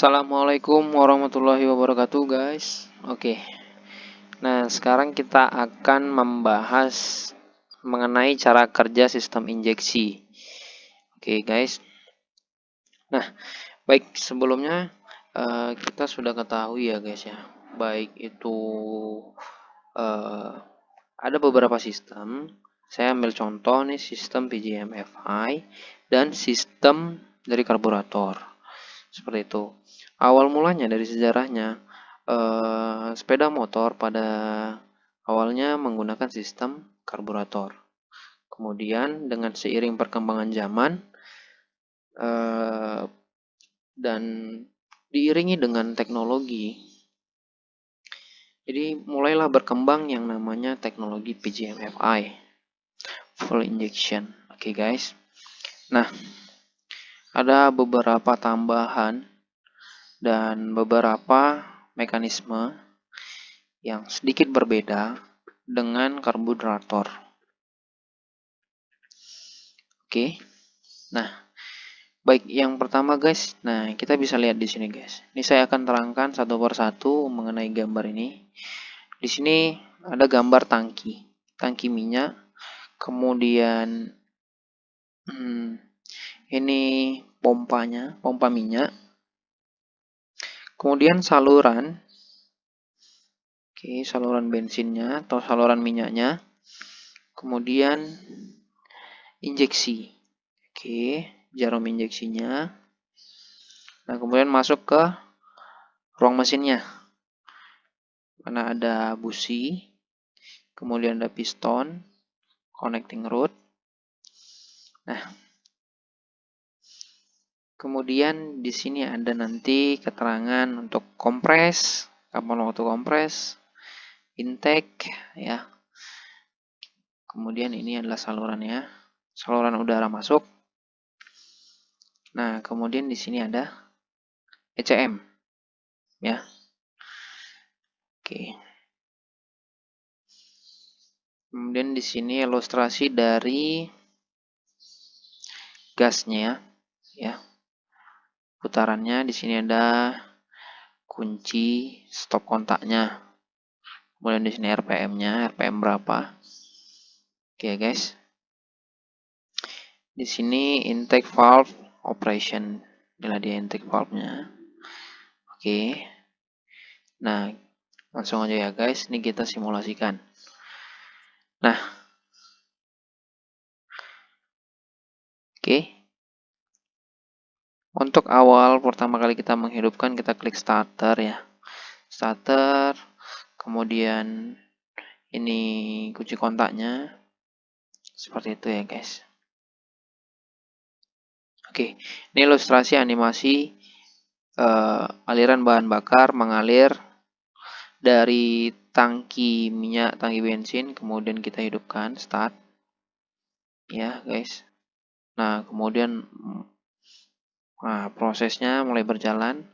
Assalamualaikum warahmatullahi wabarakatuh guys. Oke, nah sekarang kita akan membahas mengenai cara kerja sistem injeksi. Oke guys, nah baik sebelumnya kita sudah ketahui ya guys ya, baik itu ada beberapa sistem. Saya ambil contoh nih, sistem PJM-FI dan sistem dari karburator. Seperti itu. Awal mulanya dari sejarahnya, sepeda motor pada awalnya menggunakan sistem karburator. Kemudian dengan seiring perkembangan zaman dan diiringi dengan teknologi, jadi mulailah berkembang yang namanya teknologi PJM-FI, full injection. Oke guys. Nah, ada beberapa tambahan dan beberapa mekanisme yang sedikit berbeda dengan karburator. Oke. Nah, baik yang pertama guys. Nah, kita bisa lihat di sini guys. Ini saya akan terangkan satu persatu mengenai gambar ini. Di sini ada gambar tangki minyak. Kemudian ini pompanya, pompa minyak. Kemudian saluran. Oke, saluran bensinnya atau saluran minyaknya. Kemudian injeksi. Oke, jarum injeksinya. Nah, kemudian masuk ke ruang mesinnya. Mana ada busi. Kemudian ada piston, connecting rod. Nah, kemudian di sini ada nanti keterangan untuk kompres, kapan waktu kompres, intake ya. Kemudian ini adalah salurannya, saluran udara masuk. Nah, kemudian di sini ada ECM ya. Oke. Kemudian di sini ilustrasi dari gasnya ya. Putarannya di sini ada kunci stop kontaknya. Kemudian di sini RPM-nya, RPM berapa. Oke, guys. Di sini intake valve operation. Inilah dia intake valve-nya. Oke. Nah, langsung aja ya, guys. Ini kita simulasikan. Nah. Oke. Untuk awal pertama kali kita menghidupkan, kita klik starter ya. Starter, kemudian ini kunci kontaknya. Seperti itu ya guys. Oke, ini ilustrasi animasi aliran bahan bakar mengalir dari tangki minyak, tangki bensin, kemudian kita hidupkan, start. Ya guys. Nah, kemudian prosesnya mulai berjalan.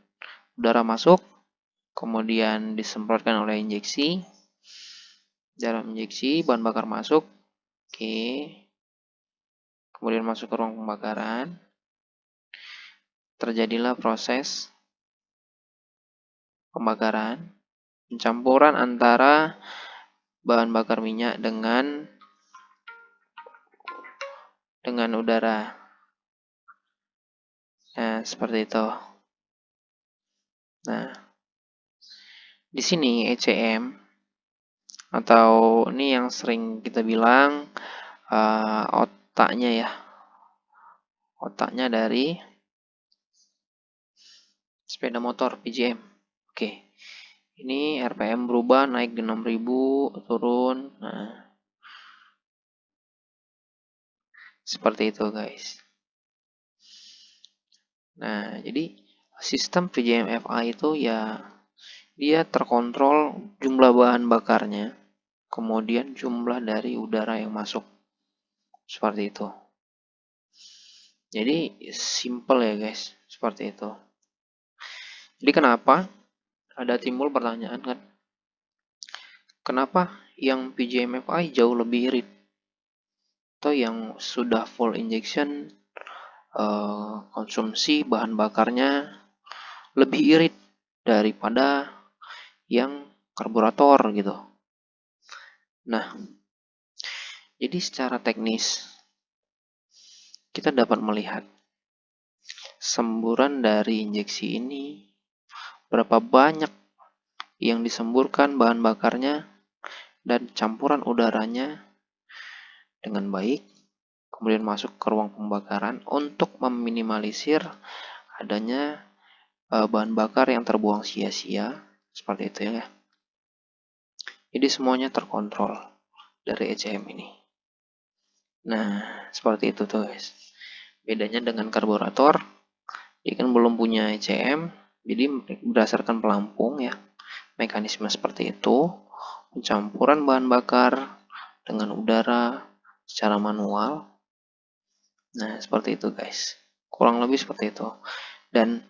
Udara masuk, kemudian disemprotkan oleh injeksi, jarum injeksi, bahan bakar masuk. Oke. Kemudian masuk ke ruang pembakaran. Terjadilah proses pembakaran, pencampuran antara bahan bakar minyak dengan udara. Nah, seperti itu. Nah, di sini ECM atau ini yang sering kita bilang otaknya ya. Otaknya dari sepeda motor PJM. Oke. Ini RPM berubah naik di 6000, turun. Nah, seperti itu, guys. Nah, jadi sistem PJM-FI itu ya dia terkontrol jumlah bahan bakarnya, kemudian jumlah dari udara yang masuk. Seperti itu. Jadi simple ya guys, seperti itu. Jadi kenapa ada timbul pertanyaan kan? Kenapa yang PJM-FI jauh lebih irit? Atau yang sudah full injection konsumsi bahan bakarnya lebih irit daripada yang karburator gitu. Nah, jadi secara teknis kita dapat melihat semburan dari injeksi ini, berapa banyak yang disemburkan bahan bakarnya dan campuran udaranya dengan baik, kemudian masuk ke ruang pembakaran untuk meminimalisir adanya bahan bakar yang terbuang sia-sia, seperti itu ya. Jadi semuanya terkontrol dari ECM ini. Nah, seperti itu tuh guys. Bedanya dengan karburator, dia kan belum punya ECM, jadi berdasarkan pelampung ya, mekanisme seperti itu, pencampuran bahan bakar dengan udara secara manual. Nah, seperti itu guys. Kurang lebih seperti itu. Dan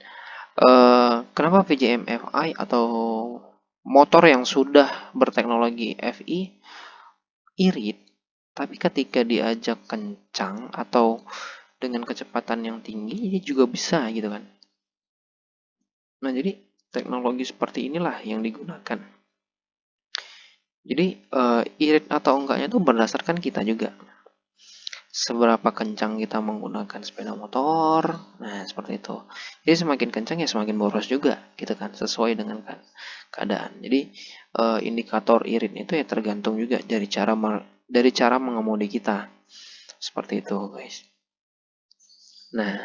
kenapa PJM-FI atau motor yang sudah berteknologi FI irit, tapi ketika diajak kencang atau dengan kecepatan yang tinggi, dia juga bisa gitu kan. Nah, jadi teknologi seperti inilah yang digunakan. Jadi irit atau enggaknya itu berdasarkan kita juga. Seberapa kencang kita menggunakan sepeda motor, nah seperti itu. Jadi semakin kencang ya semakin boros juga, gitu kan, sesuai dengan keadaan. Jadi indikator irit itu ya tergantung juga dari cara mengemudi kita, seperti itu guys. Nah,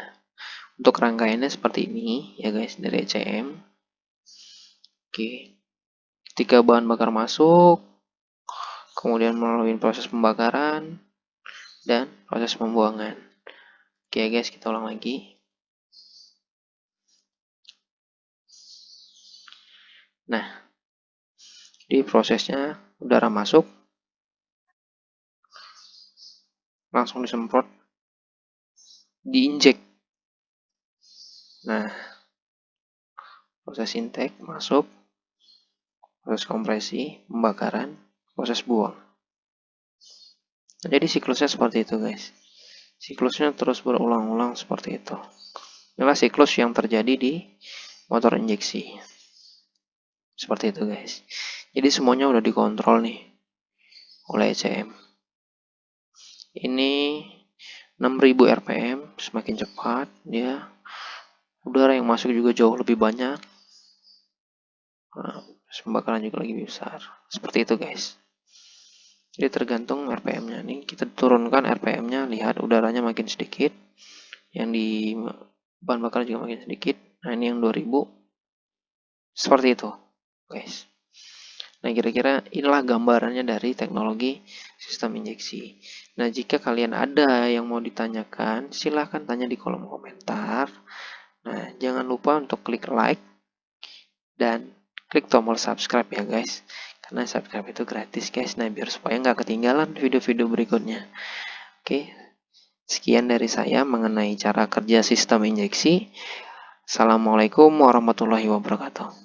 untuk rangkaiannya seperti ini ya guys dari ECM. Oke, ketika bahan bakar masuk, kemudian melalui proses pembakaran dan proses pembuangan. Oke guys, kita ulang lagi. Nah, di prosesnya udara masuk, langsung disemprot, diinjek. Nah, proses intake masuk, proses kompresi, pembakaran, proses buang. Nah, jadi siklusnya seperti itu guys. Siklusnya terus berulang-ulang seperti itu. Inilah siklus yang terjadi di motor injeksi. Seperti itu guys. Jadi semuanya udah dikontrol nih oleh ECM. Ini 6000 rpm, semakin cepat dia. Udara yang masuk juga jauh lebih banyak. Nah, pembakaran juga lebih besar. Seperti itu guys. Jadi tergantung RPM-nya. Nih kita turunkan RPM-nya, lihat udaranya makin sedikit. Yang di bahan bakar juga makin sedikit. Nah, ini yang 2000. Seperti itu, guys. Nah, kira-kira inilah gambarannya dari teknologi sistem injeksi. Nah, jika kalian ada yang mau ditanyakan, silahkan tanya di kolom komentar. Nah, jangan lupa untuk klik like dan klik tombol subscribe ya guys. Karena subscribe itu gratis guys. Nah, biar supaya nggak ketinggalan video-video berikutnya. Oke, sekian dari saya mengenai cara kerja sistem injeksi. Assalamualaikum warahmatullahi wabarakatuh.